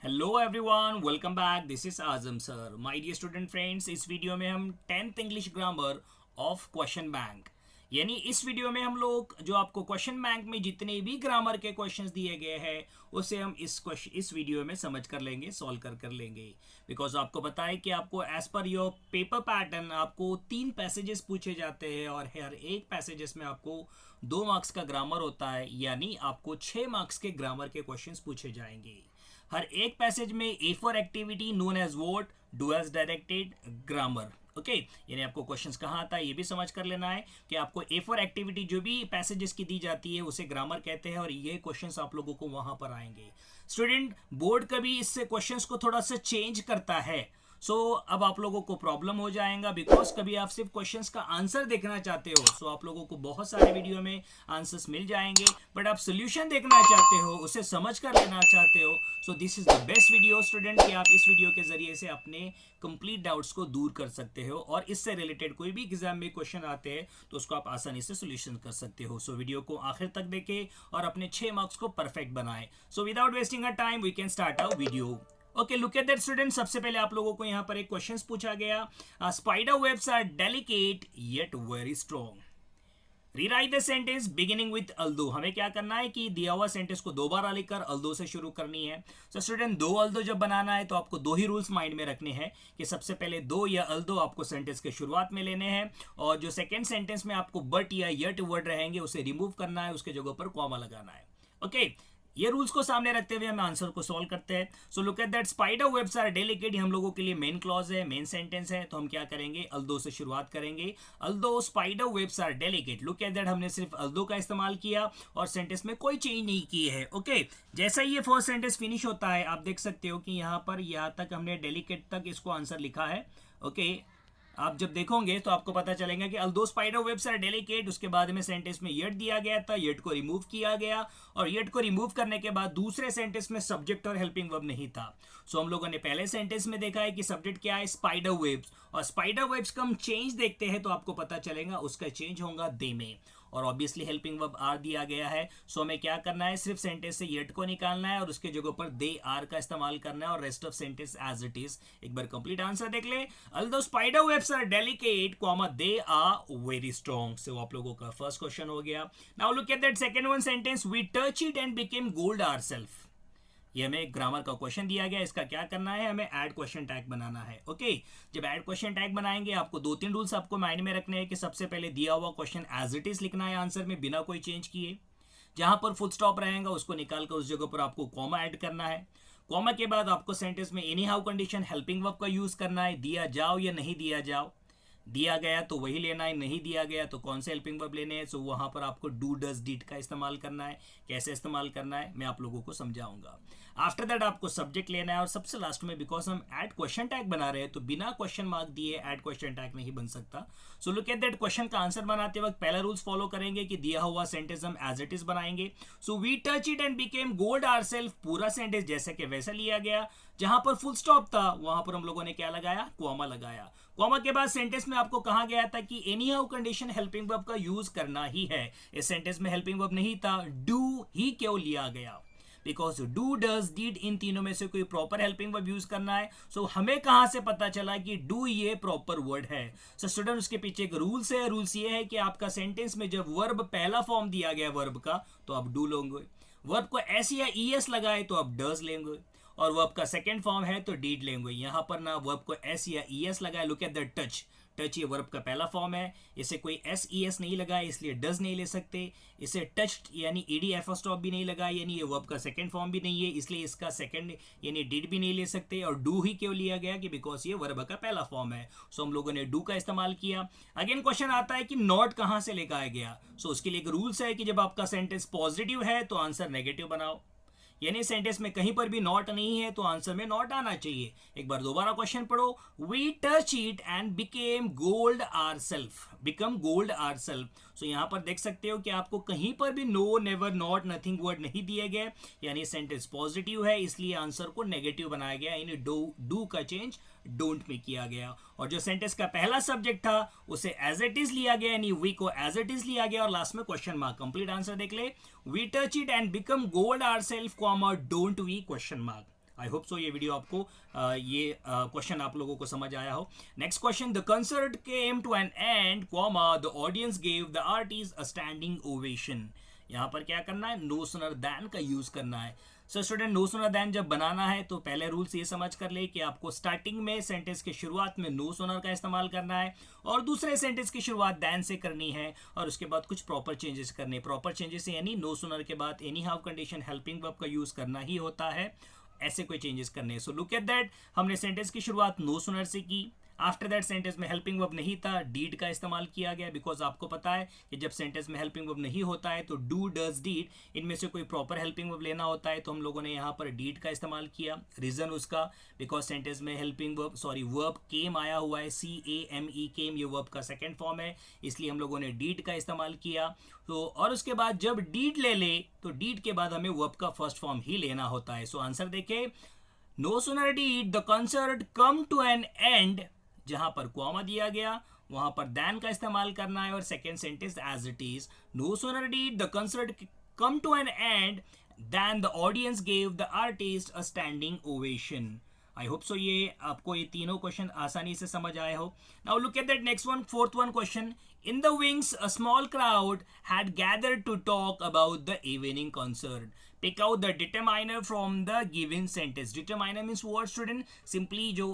Hello everyone, welcome back. This is Azam sir. My dear student friends, इस video में हम 10th English grammar of question bank, यानी इस video में हम लोग जो आपको क्वेश्चन बैंक में जितने भी ग्रामर के क्वेश्चंस दिए गए हैं उसे हम इस वीडियो में समझ कर लेंगे, सॉल्व कर लेंगे। बिकॉज आपको पता है कि आपको as per your paper pattern आपको 3 पैसेजेस पूछे जाते हैं और हर एक पैसेजेस में आपको 2 मार्क्स का ग्रामर होता है, यानी आपको 6 मार्क्स के ग्रामर के क्वेश्चंस पूछे जाएंगे। हर एक पैसेज में A for activity known as what, do as directed, grammar. Okay, यानी आपको क्वेश्चंस कहाँ आता है ये भी समझ कर लेना है कि आपको ए फॉर एक्टिविटी जो भी पैसेजेस की दी जाती है उसे ग्रामर कहते हैं और ये क्वेश्चंस आप लोगों को वहां पर आएंगे। स्टूडेंट, बोर्ड कभी इससे क्वेश्चंस को थोड़ा सा चेंज करता है, अब आप लोगों को प्रॉब्लम हो जाएगा। बिकॉज कभी आप सिर्फ क्वेश्चंस का आंसर देखना चाहते हो, आप लोगों को बहुत सारे वीडियो में आंसर्स मिल जाएंगे, बट आप सोल्यूशन देखना चाहते हो, उसे समझ कर लेना चाहते हो, this is the best video student कि आप इस वीडियो के जरिए से अपने कंप्लीट डाउट्स को दूर कर सकते हो और इससे रिलेटेड कोई भी एग्जाम में क्वेश्चन आते हैं तो उसको आप आसानी से सोल्यूशन कर सकते हो। वीडियो को आखिर तक देखें और अपने 6 मार्क्स को परफेक्ट बनाएं। Without wasting a time we can start our video. Okay, look at that student. सबसे पहले आप लोगों को यहाँ पर एक क्वेश्चन पूछा गया, spider webs are delicate yet very strong. Rewrite the sentence beginning with although. हमें क्या करना है कि दिया हुआ सेंटेंस को दोबारा लिखकर अल्दो से शुरू करनी है। स्टूडेंट, दो अल्दो जब बनाना है तो आपको 2 ही रूल्स माइंड में रखने हैं कि सबसे पहले 2 या अल्दो आपको सेंटेंस के शुरुआत में लेने हैं और जो सेकेंड सेंटेंस में आपको बट या यट वर्ड रहेंगे उसे रिमूव करना है, उसके जगह पर कॉमा लगाना है। ओके, ये रूल्स को सामने रखते हुए हम आंसर को सॉल्व करते हैं। Look at that, spider webs are delicate, हम लोगों के लिए मेन क्लॉज है, मेन सेंटेंस है, तो हम क्या करेंगे, अल्दो से शुरुआत करेंगे। Although spider webs are delicate. Look at that, हमने सिर्फ अल्दो का इस्तेमाल किया और सेंटेंस में कोई चेंज नहीं की है। ओके, जैसा ही ये फर्स्ट सेंटेंस फिनिश होता है आप देख सकते हो कि यहाँ पर यहाँ तक हमने डेलिकेट तक इसको आंसर लिखा है। ओके, आप जब देखोगे तो आपको पता चलेगा कि although spider webs are delicate, उसके बाद में सेंटेंस में यट दिया गया था, यट को रिमूव किया गया और यट को रिमूव करने के बाद दूसरे सेंटेंस में सब्जेक्ट और हेल्पिंग वर्ब नहीं था। हम लोगों ने पहले सेंटेंस में देखा है कि सब्जेक्ट क्या है, स्पाइडर वेब्स, और स्पाइडर वेब्स का हम चेंज देखते हैं तो आपको पता चलेगा उसका चेंज होगा दे में, और ऑब्वियसली हेल्पिंग वर्ब आर दिया गया है। हमें क्या करना है, सिर्फ सेंटेंस से यट को निकालना है और उसके जगह पर दे आर का इस्तेमाल करना है और rest of sentence as it is. एक बार कंप्लीट आंसर देख ले, although spider webs are delicate comma they are very strong. आप लोगों का फर्स्ट क्वेश्चन हो गया। Now look at that second one sentence, we touch it and became gold ourselves. ये हमें ग्रामर का क्वेश्चन दिया गया, इसका क्या करना है, हमें ऐड क्वेश्चन टैग बनाना है। ओके, जब ऐड क्वेश्चन टैग बनाएंगे आपको 2-3 रूल्स आपको माइंड में रखने हैं कि सबसे पहले दिया हुआ क्वेश्चन एज इट इज लिखना है आंसर में बिना कोई चेंज किए। जहां पर फुल स्टॉप रहेगा उसको निकालकर उस जगह पर आपको कॉमा ऐड करना है। कॉमा के बाद आपको सेंटेंस में any how condition helping verb का यूज करना है, दिया जाओ या नहीं दिया जाओ। दिया गया तो वही लेना है, नहीं दिया गया तो कौन से हेल्पिंग वर्ब लेने हैं। वहां पर आपको डू डज डिड का इस्तेमाल करना है। कैसे इस्तेमाल करना है मैं आप लोगों को समझाऊंगा। आफ्टर दैट आपको सब्जेक्ट लेना है और सबसे लास्ट में, बिकॉज हम ऐड क्वेश्चन टैग बना रहे हैं तो बिना क्वेश्चन मार्क दिए ऐड क्वेश्चन टैग नहीं बन सकता। लुक एट दैट, क्वेश्चन का आंसर बनाते वक्त पहला रूल्स फॉलो करेंगे कि दिया हुआ सेंटेंस हम एज इट इज बनाएंगे। We touch it and became gold ourselves, पूरा सेंटेंस जैसे कि वैसा लिया गया। जहां पर फुल स्टॉप था वहां पर हम लोगों ने क्या लगाया, कॉमा लगाया। कॉमा के बाद सेंटेंस में आपको कहा गया था कि any how condition helping verb का यूज करना ही है। इस सेंटेंस में हेल्पिंग वर्ब नहीं था, डू ही क्यों लिया गया, because do does did in तीनों में से कोई प्रॉपर हेल्पिंग वर्ब यूज करना है। हमें कहां से पता चला कि डू ये प्रॉपर वर्ड है। स्टूडेंट, उसके पीछे एक रूल्स है। रूल्स ये है कि आपका सेंटेंस में जब वर्ब पहला फॉर्म दिया गया वर्ब का तो आप डू लोगे, वर्ब को एस या ईएस लगाए तो आप डज लेंगे, और वर्ब का सेकंड फॉर्म है तो डीड लेंगे। यहां पर ना वर्ब को एस या ईएस लगाए। Look at the touch, touch ये वर्ब का पहला फॉर्म है, इसे कोई एस ई एस नहीं लगा इसलिए डज नहीं ले सकते। इसे टच यानी ईडी एफ स्टॉप भी नहीं लगा, यानी ये वर्ब का सेकंड फॉर्म भी नहीं है, इसलिए इसका सेकंड यानी डिड भी नहीं ले सकते। और डू ही क्यों लिया गया कि बिकॉज ये वर्ब का पहला फॉर्म है। हम लोगों ने डू का इस्तेमाल किया। अगेन क्वेश्चन आता है कि नॉट कहां से लेकर आया गया। उसके लिए एक रूल्स है कि जब आपका सेंटेंस पॉजिटिव है तो आंसर नेगेटिव बनाओ, यानी सेंटेंस में कहीं पर भी नॉट नहीं है तो आंसर में नॉट आना चाहिए। एक बार दोबारा क्वेश्चन पढ़ो, we touch it and became gold ourselves, become gold ourselves. यहां पर देख सकते हो कि आपको कहीं पर भी no, never, not, nothing word नहीं दिए गए, यानी सेंटेंस पॉजिटिव है इसलिए आंसर को नेगेटिव बनाया गया, यानी डू का चेंज डोंट में किया गया। और जो सेंटेंस का पहला सब्जेक्ट था उसे एज इट इज लिया गया, यानी वी को एज इट इज लिया गया और लास्ट में क्वेश्चन मार्क। कंप्लीट आंसर देख ले, we touch it and become gold ourselves comma don't we question mark. I hope so ये वीडियो आपको ये क्वेश्चन आप लोगों को समझ आया हो. Next question, the concert came to an end comma the audience gave the artist a standing ovation. यहाँ पर क्या करना है, नो सूनर दैन का यूज करना है. So student, no sooner than जब बनाना है तो पहले रूल्स ये समझ कर ले कि आपको स्टार्टिंग में सेंटेंस के शुरुआत में नो सूनर का इस्तेमाल करना है और दूसरे सेंटेंस की शुरुआत दैन से करनी है और उसके बाद कुछ प्रॉपर चेंजेस करने. प्रॉपर चेंजेस यानी नो सूनर के बाद any how condition helping verb का यूज करना ही होता है, ऐसे कोई चेंजेस करने. सो लुक एट दैट, हमने सेंटेंस की शुरुआत नो सूनर से की. आफ्टर दैट सेंटेंस में हेल्पिंग वर्ब नहीं था, डीड का इस्तेमाल किया गया, बिकॉज आपको पता है कि जब सेंटेंस में हेल्पिंग वर्ब नहीं होता है तो डू, डज, डीड इनमें से कोई प्रॉपर हेल्पिंग वर्ब लेना होता है, तो हम लोगों ने यहाँ पर डीड का इस्तेमाल किया. रीजन उसका, बिकॉज सेंटेंस में हेल्पिंग वर्ब वर्ब केम आया हुआ है, CAME केम, ये वर्ब का सेकेंड फॉर्म है, इसलिए हम लोगों ने डीड का इस्तेमाल किया. तो और उसके बाद जब डीड ले ले तो डीड के बाद हमें वर्ब का फर्स्ट फॉर्म ही लेना होता है. सो आंसर देखें, no sooner did the concert come to an end, जहां पर कॉमा दिया गया वहां पर दैन का इस्तेमाल करना है और second sentence as it is, no sooner did the concert come to an end then the audience gave the artist a standing ovation. I hope so ये आपको ये तीनों क्वेश्चन आसानी से समझ आए हो. Now look at that next one, fourth one question. In the wings, a small crowd had gathered to talk about the evening concert. Pick out the determiner from the given sentence. Determiner means what, student? Simply जो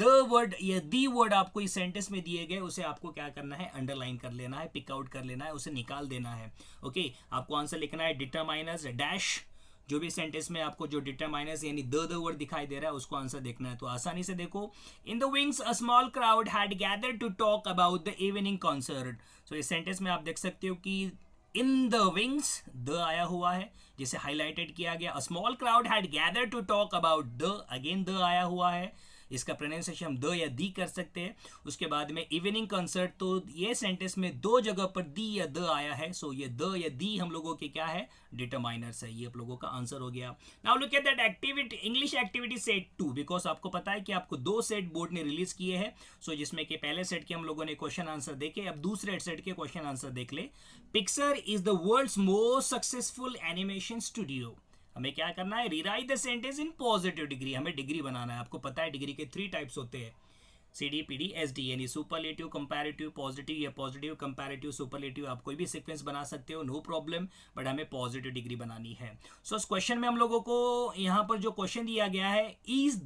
the word या the word आपको इस sentence में दिए गए उसे आपको क्या करना है, underline कर लेना है, pick out कर लेना है, उसे निकाल देना है. Okay, आपको आंसर लिखना है determiners dash. जो भी सेंटेंस में आपको जो डिटरमाइनर्स यानी द वर्ड दिखाई दे रहा है उसको आंसर देखना है. तो आसानी से देखो, in the wings a small crowd had gathered to talk about the evening concert. So इस सेंटेंस में आप देख सकते हो कि इन द विंग्स द आया हुआ है जिसे हाईलाइटेड किया गया. A small crowd had gathered to talk about the, again the आया हुआ है, इसका प्रोनाउंसिएशन हम द या दी कर सकते हैं. उसके बाद में इवनिंग कंसर्ट, तो ये सेंटेंस में दो जगह पर दी या द आया है. सो ये द या दी हम लोगों के क्या है, डिटरमाइनर्स है. ये आप लोगों का आंसर हो गया. Now look at that activity, English activity set 2, because आपको पता है कि आपको 2 सेट बोर्ड ने रिलीज किए हैं. सो जिसमें कि पहले सेट के हम लोगों ने क्वेश्चन आंसर देखे, अब दूसरे सेट के क्वेश्चन आंसर देख ले. Pixar is the world's most successful animation studio. हमें क्या करना है, rewrite the sentence in positive degree. हमें डिग्री बनाना है. आपको पता है डिग्री के 3 टाइप्स होते हैं, CD, PD, SD, यानी सुपरलेटिव, कंपैरेटिव, पॉजिटिव या पॉजिटिव, कंपैरेटिव, सुपरलेटिव. आप कोई भी सीक्वेंस बना सकते हो, नो प्रॉब्लम, बट हमें पॉजिटिव डिग्री बनानी है. सो इस क्वेश्चन में हम लोगों को यहाँ पर जो क्वेश्चन दिया गया है, is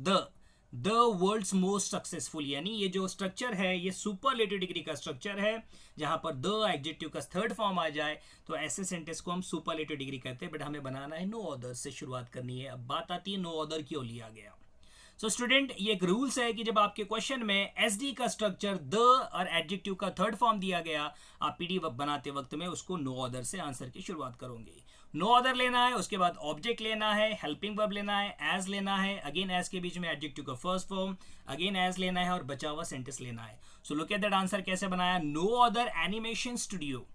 the world's most successful, यानी ये जो स्ट्रक्चर है ये सुपरलेटिव डिग्री का स्ट्रक्चर है, जहां पर द एडजेक्टिव का थर्ड फॉर्म आ जाए तो ऐसे सेंटेंस को हम सुपरलेटिव डिग्री कहते हैं. बट हमें बनाना है नो अदर से शुरुआत करनी है. अब बात आती है नो अदर क्यों लिया गया. सो स्टूडेंट, ये एक रूल्स है कि जब आपके क्वेश्चन में SD का स्ट्रक्चर द और एडजेक्टिव का थर्ड फॉर्म दिया गया, आप PD बनाते वक्त में उसको नो अदर से आंसर की शुरुआत करोगे. नो अदर लेना है, उसके बाद ऑब्जेक्ट लेना है, हेल्पिंग वर्ब लेना है, एज लेना है, अगेन एज के बीच में एडजेक्टिव का फर्स्ट फॉर्म, अगेन एज लेना है और बचा हुआ सेंटेंस लेना है. So look at that answer कैसे बनाया, नो अदर एनिमेशन स्टूडियो.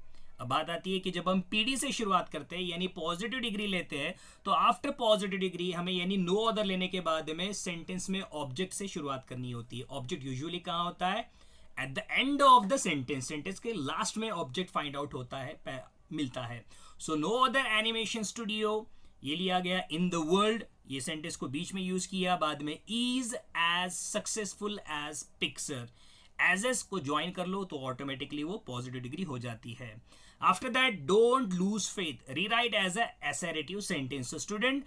अब बात आती है कि जब हम PD से शुरुआत करते हैं यानी पॉजिटिव डिग्री लेते हैं, तो आफ्टर पॉजिटिव डिग्री हमें यानी नो अदर लेने के बाद में सेंटेंस में ऑब्जेक्ट से शुरुआत करनी होती है. ऑब्जेक्ट यूजुअली कहाँ होता है, at the end of the sentence. Sentence के लास्ट में ऑब्जेक्ट फाइंड आउट होता है, मिलता है. So no other animation studio ये लिया गया. इन द वर्ल्ड, ये सेंटेंस को बीच में यूज किया. बाद में is as successful as Pixar, as को ज्वाइन कर लो तो ऑटोमेटिकली वो पॉजिटिव डिग्री हो जाती है. After that don't lose faith, rewrite as a assertive sentence. So student,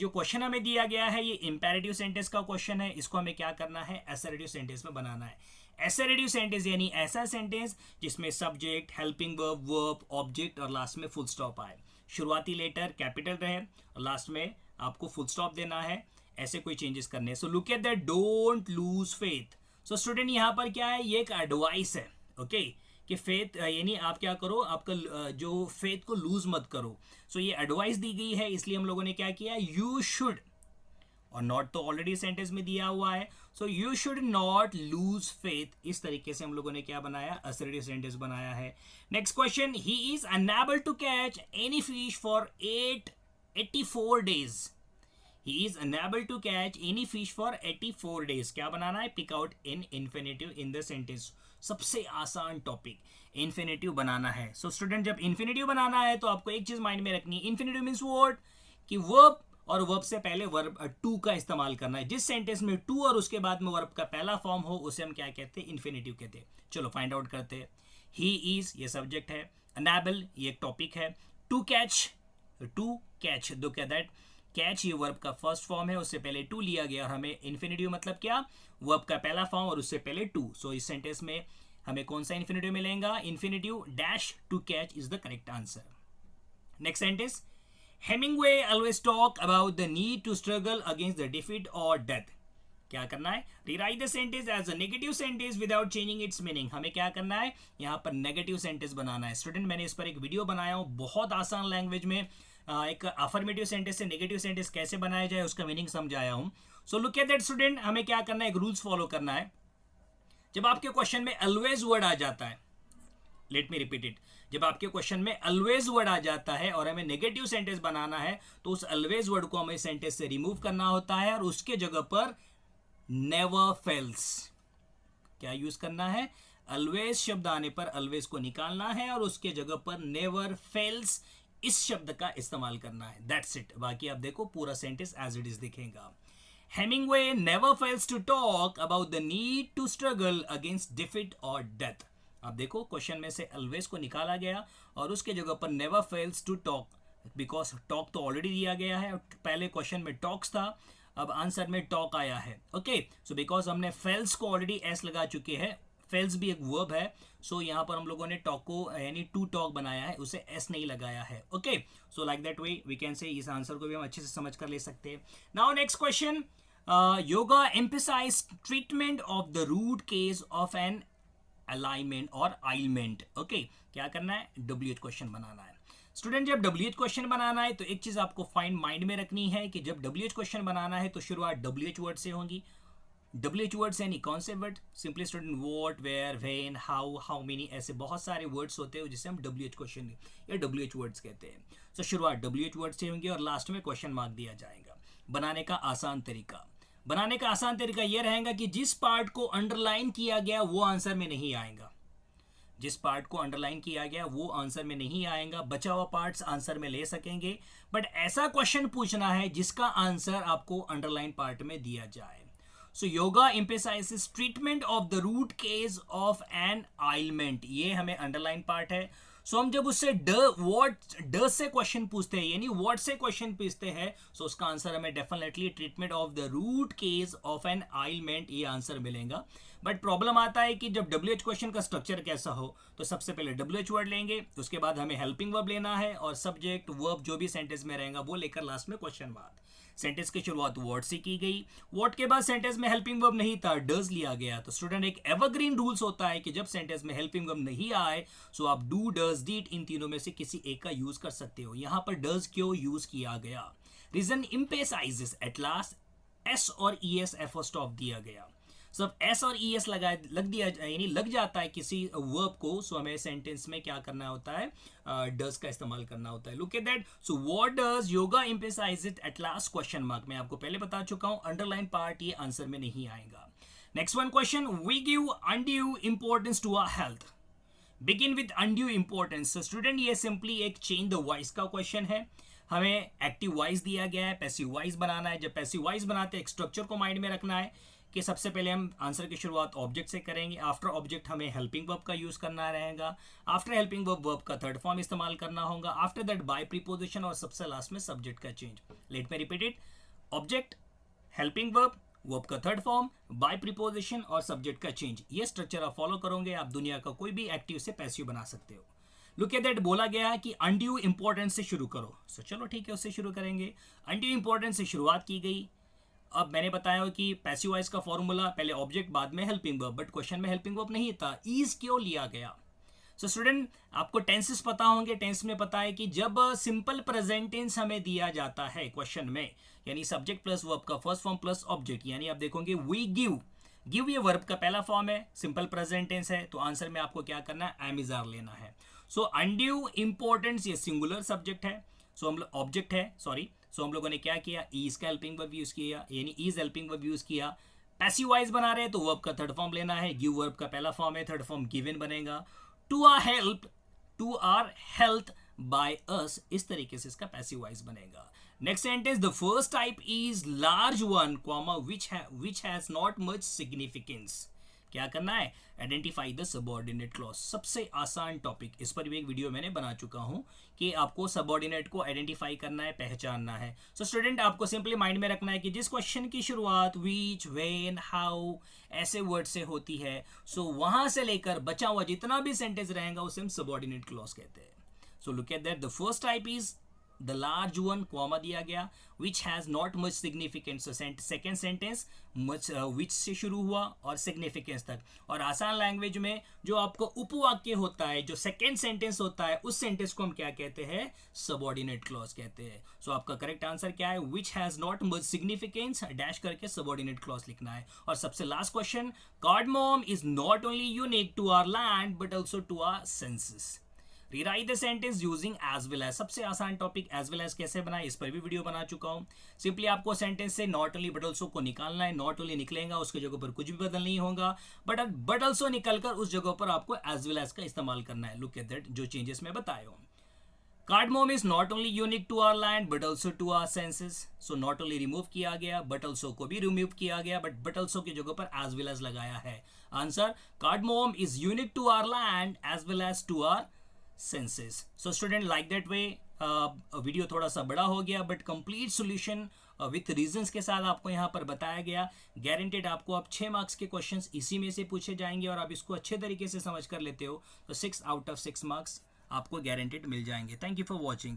जो क्वेश्चन हमें दिया गया है ये इंपेरेटिव सेंटेंस का क्वेश्चन है, इसको हमें क्या करना है, एसेरेटिव सेंटेंस में बनाना है. एसेरेटिव सेंटेंस यानी ऐसा सेंटेंस जिसमें subject, helping verb, verb, object और लास्ट में फुल स्टॉप आए. शुरुआती लेटर कैपिटल रहे और लास्ट में आपको फुल स्टॉप देना है. ऐसे कोई चेंजेस करने. So look at that, don't lose faith. So student, यहाँ पर क्या है, ये एक एडवाइस है, ओके, कि फेथ यानी आप क्या करो, आपका जो फेथ को लूज मत करो. सो ये एडवाइस दी गई है, इसलिए हम लोगों ने क्या किया, यू शुड, और नॉट तो ऑलरेडी सेंटेंस में दिया हुआ है. So you should not lose faith. इस तरीके से हम लोगों ने क्या बनाया, असर्टिव सेंटेंस बनाया है. Next question, he is unable to catch any fish for 84 days. He is unable to catch any fish for 84 days. क्या बनाना है, pick out in infinitive in the sentence. सबसे आसान टॉपिक, इन्फिनेटिव बनाना है. So student, जब infinitive बनाना है तो आपको एक चीज माइंड में रखनी है. इन्फिनेटिव मीन्स व्हाट, कि वर्ब और वर्ब से पहले वर्ब टू का इस्तेमाल करना है। जिस सेंटेंस में टू और उसके बाद में वर्ब का पहला फॉर्म हो उसे हम क्या कहते हैं, इन्फिनेटिव कहते हैं। चलो फाइंड आउट करते हैं। ही इज ये सब्जेक्ट है, अनेबल ये एक टॉपिक है, टू कैच दो क्या दैट कैच ये वर्ब का फर्स्ट फॉर्म है, उससे पहले टू लिया गया और हमें इन्फिनेटिव मतलब क्या, वर्ब का पहला फॉर्म और उससे पहले टू। सो इस सेंटेंस में हमें कौन सा इन्फिनेटिव मिलेगा, infinitive dash to catch is the correct answer. Next sentence, Hemingway always talk about the need to struggle against the defeat or death. क्या करना है, rewrite the sentence as a negative sentence without changing its meaning। हमें क्या करना है, यहाँ पर negative sentence बनाना है। स्टूडेंट मैंने इस पर एक वीडियो बनाया हूँ बहुत आसान लैंग्वेज में, एक अफर्मेटिव सेंटेंस से नेगेटिव सेंटेंस कैसे बनाया जाए उसका मीनिंग समझाया हूँ। So look at that student, हमें क्या करना है, एक रूल्स फॉलो करना है। जब आपके क्वेश्चन में ऑलवेज वर्ड आ जाता है, लेट मी रिपीट इट, जब आपके क्वेश्चन में ऑलवेज वर्ड आ जाता है और हमें नेगेटिव सेंटेंस बनाना है तो उस ऑलवेज वर्ड को हमें सेंटेंस से रिमूव करना होता है और उसके जगह पर नेवर फेल्स क्या यूज करना है, ऑलवेज शब्द आने पर ऑलवेज को निकालना है और उसके जगह पर नेवर फेल्स इस शब्द का इस्तेमाल करना है। That's it. बाकी आप देखो पूरा सेंटेंस एज इट इज दिखेगा। Hemingway never fails to talk about the need to struggle against defeat or death। अब देखो क्वेश्चन में से ऑलवेज को निकाला गया और उसके जगह पर never fails to talk, because talk तो ऑलरेडी दिया गया है, पहले क्वेश्चन में टॉक्स था, अब आंसर में टॉक आया है। ओके, सो बिकॉज हमने फेल्स को ऑलरेडी एस लगा चुके हैं, फेल्स भी एक वर्ब है, सो यहाँ पर हम लोगों ने टॉक को यानी टू टॉक बनाया है, उसे एस नहीं लगाया है। Okay, so like that way we can say इस आंसर को भी हम अच्छे से समझ कर ले सकते हैं। Now next question, yoga emphasize treatment of the root case of an alignment और आइलमेंट। ओके, क्या करना है, WH क्वेश्चन बनाना है। स्टूडेंट जब WH क्वेश्चन बनाना है तो एक चीज आपको फाइंड माइंड में रखनी है कि जब WH क्वेश्चन बनाना है तो शुरुआत WH वर्ड से होगी। WH वर्ड्स यानी कौन से word, simply student what, where, when, how many, ऐसे बहुत सारे वर्ड्स होते हैं जिसे हम WH क्वेश्चन या WH वर्ड्स कहते हैं। तो शुरुआत WH वर्ड से होंगी और लास्ट में क्वेश्चन मार्क दिया जाएगा। बनाने का आसान तरीका यह रहेगा कि जिस पार्ट को अंडरलाइन किया गया वो आंसर में नहीं आएगा, जिस पार्ट को अंडरलाइन किया गया वो आंसर में नहीं आएगा, बचा हुआ पार्ट्स आंसर में ले सकेंगे, बट ऐसा क्वेश्चन पूछना है जिसका आंसर आपको अंडरलाइन पार्ट में दिया जाए। So yoga emphasizes treatment of the root case of an ailment, ये हमें अंडरलाइन पार्ट है। सो हम जब उससे ड से क्वेश्चन पूछते हैं यानी व्हाट से क्वेश्चन पूछते हैं, सो उसका आंसर हमें definitely treatment of the root case of an ailment ये आंसर मिलेगा। बट प्रॉब्लम आता है कि जब WH क्वेश्चन का स्ट्रक्चर कैसा हो, तो सबसे पहले WH वर्ड लेंगे, उसके बाद हमें हेल्पिंग वर्ब लेना है और सब्जेक्ट वर्ब जो भी सेंटेंस में रहेगा वो लेकर लास्ट में क्वेश्चन मार्क। सेंटेंस की शुरुआत वर्ड से की गई, वर्ड के बाद सेंटेंस में हेल्पिंग वर्ब नहीं था, डज लिया गया। तो स्टूडेंट एक एवरग्रीन रूल्स होता है कि जब सेंटेंस में हेल्पिंग वर्ब नहीं आए सो आप डू, डज, डिड इन तीनों में से किसी एक का यूज कर सकते हो। यहां पर डज क्यों यूज किया गया, reason emphasizes at last S और ES एफ स्टॉप दिया गया। सब एस और ES लग जाता है किसी वर्ब को, सो हमें सेंटेंस में क्या करना होता है, डज का इस्तेमाल करना होता है। Look at that, so what does yoga emphasize it at last question mark. मैं आपको पहले बता चुका हूं अंडरलाइन पार्ट ये आंसर में नहीं आएगा। Next one question, we give undue importance to our health, begin with undue importance. Student ये सिंपली एक चेंज द वॉइस का क्वेश्चन है, हमें एक्टिव वॉइस दिया गया है, पैसिव वॉइस बनाना है। जब पैसिव वॉइस बनाते हैं एक स्ट्रक्चर को माइंड में रखना है कि सबसे पहले हम आंसर की शुरुआत ऑब्जेक्ट से करेंगे, आफ्टर ऑब्जेक्ट हमें हेल्पिंग वर्ब का यूज करना रहेगा, आफ्टर हेल्पिंग वर्ब का थर्ड फॉर्म इस्तेमाल करना होगा, आफ्टर दैट बाय प्रीपोजिशन और सबसे लास्ट में सब्जेक्ट का change. Let me repeat it, object, helping verb का थर्ड फॉर्म, बाय प्रीपोजिशन और सब्जेक्ट का चेंज। ये स्ट्रक्चर आप फॉलो करोगे आप दुनिया का कोई भी एक्टिव से पैसिव बना सकते हो। लुक एट दैट, बोला गया है कि अनड्यू इंपॉर्टेंस से शुरू करो, सो चलो ठीक है उससे शुरू करेंगे। अनड्यू इंपॉर्टेंस से शुरुआत की गई। अब मैंने बताया कि पैसिव वॉइस का फॉर्मूला पहले ऑब्जेक्ट बाद में हेल्पिंग वर्ब, बट क्वेश्चन में हेल्पिंग वर्ब नहीं था, इज क्यों लिया गया। सो स्टूडेंट आपको टेंसेस पता होंगे, टेंस में पता है कि जब सिंपल प्रेजेंट टेंस हमें दिया जाता है क्वेश्चन में, यानी सब्जेक्ट प्लस वर्ब का फर्स्ट फॉर्म प्लस ऑब्जेक्ट, यानी आप देखोगे वी गिव, गिव ये वर्ब का पहला फॉर्म है, सिंपल प्रेजेंट टेंस है, तो आंसर में आपको क्या करना है, एम इज आर लेना है। सो अनड्यू इंपॉर्टेंस ये सिंगुलर सब्जेक्ट है, सो हम ऑब्जेक्ट है सॉरी, सो हम लोगों ने क्या किया, इज का हेल्पिंग वर्ब यूज किया, यानी इज हेल्पिंग वर्ब यूज किया। पैसिव वॉइस बना रहे हैं तो वर्ब का थर्ड फॉर्म लेना है, गिव वर्ब का पहला फॉर्म है, थर्ड फॉर्म गिवन बनेगा। To our health by us, इस तरीके से इसका पैसिव वॉइस बनेगा. Next sentence, the first type is large one comma which has not much significance. क्या करना है? Identify the subordinate clause. सबसे आसान टॉपिक, इस पर भी एक वीडियो मैंने बना चुका हूं कि आपको सबऑर्डिनेट को आइडेंटिफाई करना है, पहचानना है. सो स्टूडेंट, आपको सिंपली माइंड में रखना है कि जिस क्वेश्चन की शुरुआत विच, व्हेन, हाउ ऐसे वर्ड से होती है, सो वहां से लेकर बचा हुआ जितना भी सेंटेंस रहेगा उसे हम सबऑर्डिनेट क्लॉज कहते हैं. So look at that, the first type is the large one, comma दिया गया, विच has not much significance. Second sentence much which से शुरू हुआ और सिग्निफिकेंस तक. और आसान लैंग्वेज में जो आपको उपवाक्य होता है, जो सेकेंड सेंटेंस होता है, उस सेंटेंस को हम क्या कहते हैं? सबऑर्डिनेट क्लॉज कहते हैं. सो आपका करेक्ट आंसर क्या है? Which has not much significance dash करके सबऑर्डिनेट क्लॉज लिखना है. और सबसे last question, cardamom is not only unique to our land but also to our senses. Rewrite the sentence using as well as. सबसे आसान topic as well as कैसे बनाए, इस पर भी वीडियो बना चुका हूं. सिंपली आपको सेंटेंस से नॉट ओनली बट ऑल्सो को निकालना है. नॉट ओनली निकलेगा, उसके जगह पर कुछ भी बदल नहीं होगा, बट ऑल्सो निकलकर उस जगह पर आपको एज वेल एज का इस्तेमाल करना है. लुक एट दैट, जो चेंजेस मैं बताया हूं. Cardamom is not only unique to our land but also to our senses. So not only remove किया गया, बट ऑल्सो को भी रिमूव किया गया, बट ऑल्सो की जगह पर एज वेल एज लगाया है. Answer, cardamom is unique to our land as well as to our senses. So student, like that way video थोड़ा सा बड़ा हो गया, but complete solution with reasons के साथ आपको यहाँ पर बताया गया. गारंटेड आपको अब 6 मार्क्स के क्वेश्चंस इसी में से पूछे जाएंगे और आप इसको अच्छे तरीके से समझ कर लेते हो तो 6 आउट ऑफ 6 मार्क्स आपको गारंटेड मिल जाएंगे. Thank you for watching.